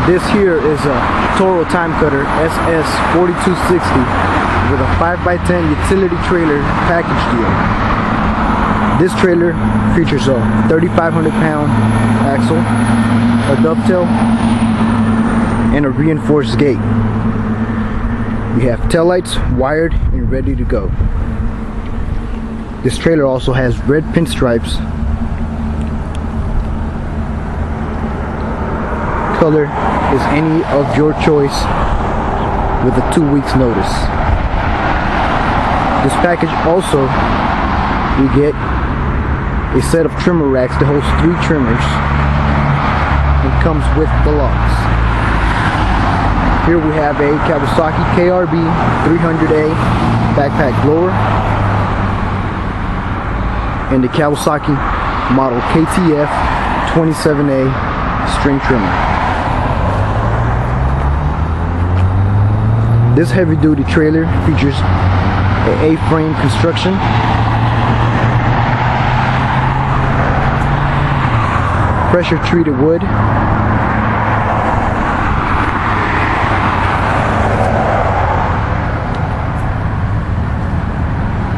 This here is a Toro Timecutter SS4260 with a 5x10 utility trailer package deal. This trailer features a 3,500 pound axle, a dovetail, and a reinforced gate. We have taillights wired and ready to go. This trailer also has red pinstripes. Color is any of your choice with a 2 weeks notice. This package also, we get a set of trimmer racks that holds 3 trimmers and comes with the locks. Here we have a Kawasaki KRB 300A backpack blower and the Kawasaki model KTF 27A string trimmer. This heavy duty trailer features an A-frame construction, pressure treated wood,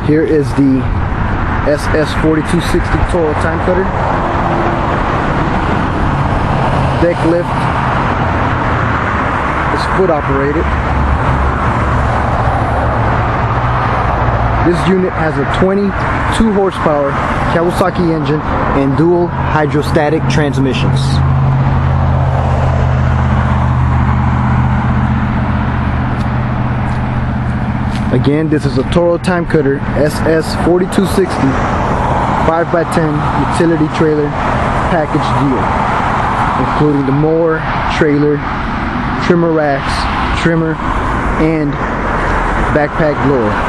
here is the SS4260 Toro Timecutter. Deck lift is foot operated. This unit has a 22 horsepower Kawasaki engine and dual hydrostatic transmissions. Again, this is a Toro Timecutter SS4260 5x10 utility trailer package deal, including the mower, trailer, trimmer racks, trimmer, and backpack blower.